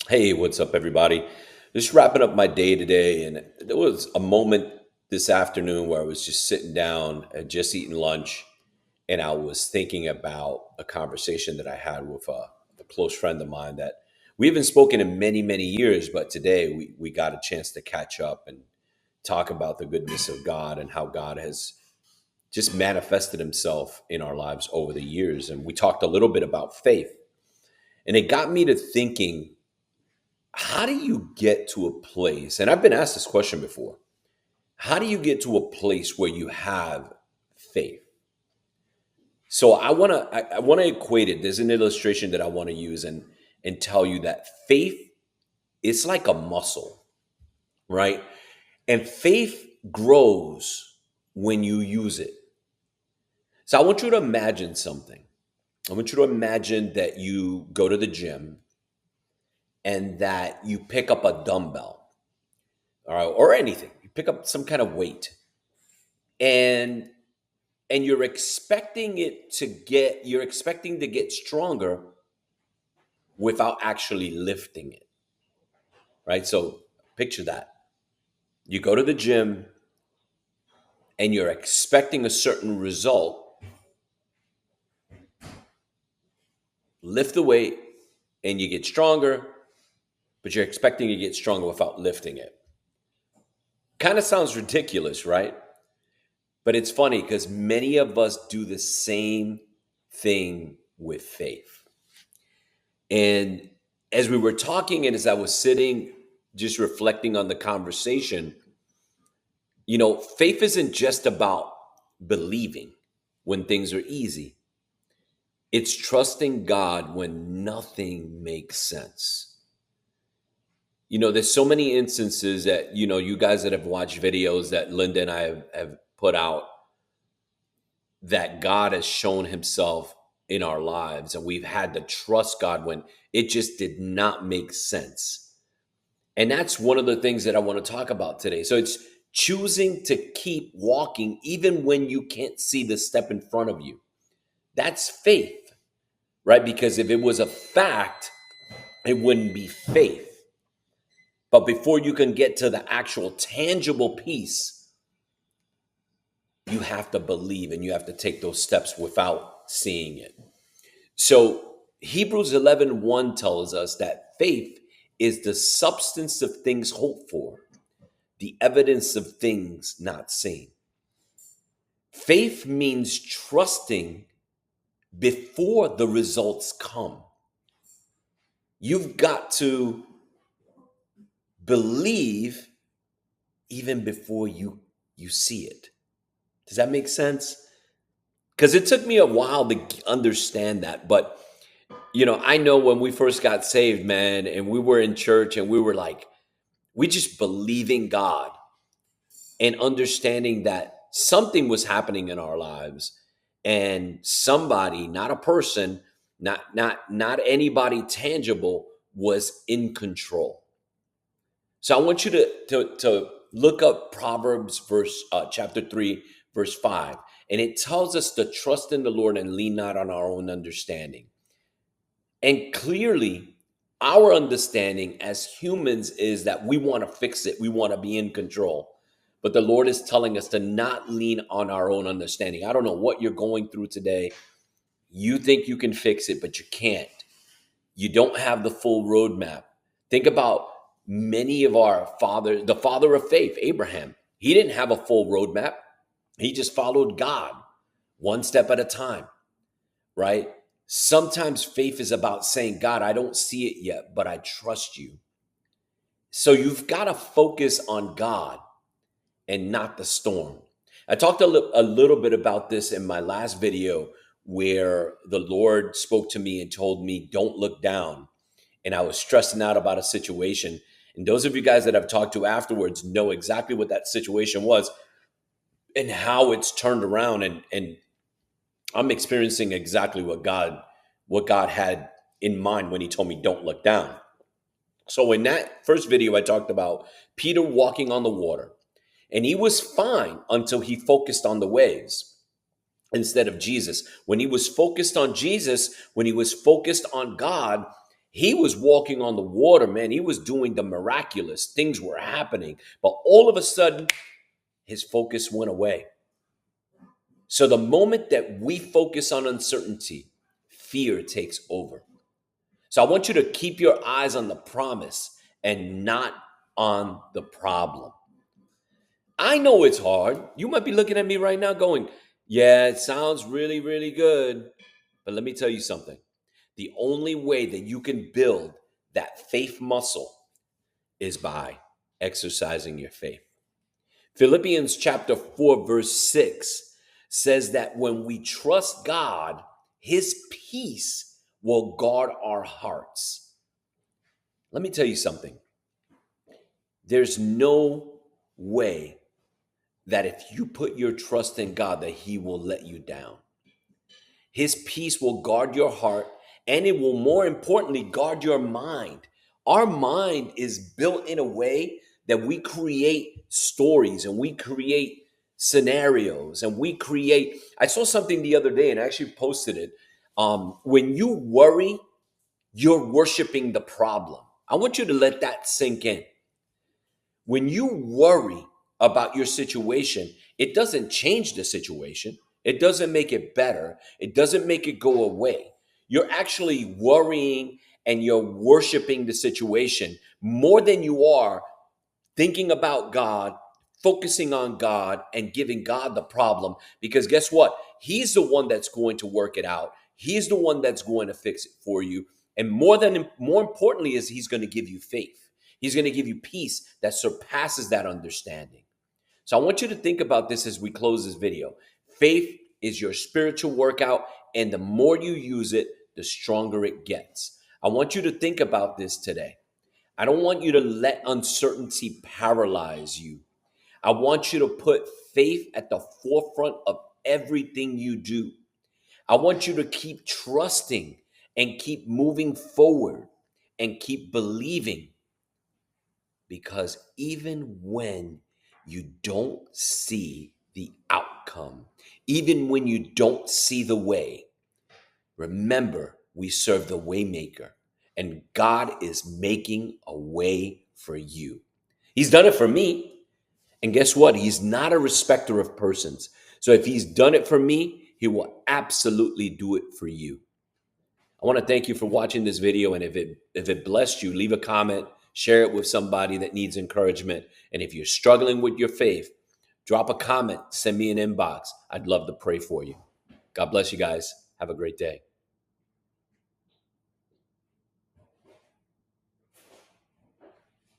Hey, what's up, everybody? Just wrapping up my day today, and there was a moment this afternoon where I was just sitting down, had just eaten lunch, and I was thinking about a conversation that I had with a close friend of mine that we haven't spoken in many, many years, but today we got a chance to catch up and talk about the goodness of God and how God has just manifested himself in our lives over the years. And we talked a little bit about faith, and it got me to thinking, how do you get to a place? And I've been asked this question before. How do you get to a place where you have faith? So I want to equate it. There's an illustration that I want to use and tell you that faith is like a muscle, right? And faith grows when you use it. So I want you to imagine something. I want you to imagine that you go to the gym and that you pick up a dumbbell, all right, or anything. You pick up some kind of weight, and you're expecting to get stronger without actually lifting it, right? So picture that. You go to the gym and you're expecting a certain result, lift the weight and you get stronger, but you're expecting to get stronger without lifting it. Kind of sounds ridiculous, right? But it's funny because many of us do the same thing with faith. And as we were talking, and as I was sitting, just reflecting on the conversation, faith isn't just about believing when things are easy, it's trusting God when nothing makes sense. There's so many instances that, you guys that have watched videos that Linda and I have put out, that God has shown himself in our lives, and we've had to trust God when it just did not make sense. And that's one of the things that I want to talk about today. So it's choosing to keep walking even when you can't see the step in front of you. That's faith, right? Because if it was a fact, it wouldn't be faith. But before you can get to the actual tangible piece, you have to believe and you have to take those steps without seeing it. So Hebrews 11:1 tells us that faith is the substance of things hoped for, the evidence of things not seen. Faith means trusting before the results come. You've got to believe even before you see it. Does that make sense? Because it took me a while to understand that. But, I know when we first got saved, man, and we were in church and we were like, we just believing God and understanding that something was happening in our lives, and somebody, not a person, not anybody tangible, was in control. So I want you to look up Proverbs chapter 3 verse 5, and it tells us to trust in the Lord and lean not on our own understanding. And clearly, our understanding as humans is that we want to fix it, we want to be in control. But the Lord is telling us to not lean on our own understanding. I don't know what you're going through today. You think you can fix it, but you can't. You don't have the full roadmap. Think about many of our fathers, the father of faith, Abraham. He didn't have a full roadmap. He just followed God one step at a time, right? Sometimes faith is about saying, God, I don't see it yet, but I trust you. So you've got to focus on God and not the storm. I talked a little bit about this in my last video, where the Lord spoke to me and told me, don't look down. And I was stressing out about a situation. And those of you guys that I've talked to afterwards know exactly what that situation was and how it's turned around. And I'm experiencing exactly what God had in mind when he told me, don't look down. So in that first video, I talked about Peter walking on the water, and he was fine until he focused on the waves instead of Jesus. When he was focused on Jesus, when he was focused on God, He was walking on the water, man. He was doing the miraculous. Things were happening. But all of a sudden, his focus went away. So the moment that we focus on uncertainty, fear takes over. So I want you to keep your eyes on the promise and not on the problem. I know it's hard. You might be looking at me right now going, yeah, it sounds really, really good. But let me tell you something. The only way that you can build that faith muscle is by exercising your faith. Philippians chapter 4, verse 6 says that when we trust God, his peace will guard our hearts. Let me tell you something. There's no way that if you put your trust in God, that he will let you down. His peace will guard your heart, and it will, more importantly, guard your mind. Our mind is built in a way that we create stories and we create scenarios and we create. I saw something the other day and I actually posted it. When you worry, you're worshiping the problem. I want you to let that sink in. When you worry about your situation, it doesn't change the situation. It doesn't make it better. It doesn't make it go away. You're actually worrying and you're worshiping the situation more than you are thinking about God, focusing on God, and giving God the problem. Because guess what? He's the one that's going to work it out. He's the one that's going to fix it for you. And more importantly, is he's going to give you faith. He's going to give you peace that surpasses that understanding. So I want you to think about this as we close this video. Faith is your spiritual workout, and the more you use it, the stronger it gets. I want you to think about this today. I don't want you to let uncertainty paralyze you. I want you to put faith at the forefront of everything you do. I want you to keep trusting and keep moving forward and keep believing, because even when you don't see the outcome, even when you don't see the way, remember, we serve the waymaker, and God is making a way for you. He's done it for me. And guess what? He's not a respecter of persons. So if he's done it for me, he will absolutely do it for you. I want to thank you for watching this video. And if it blessed you, leave a comment, share it with somebody that needs encouragement. And if you're struggling with your faith, drop a comment, send me an inbox. I'd love to pray for you. God bless you guys. Have a great day.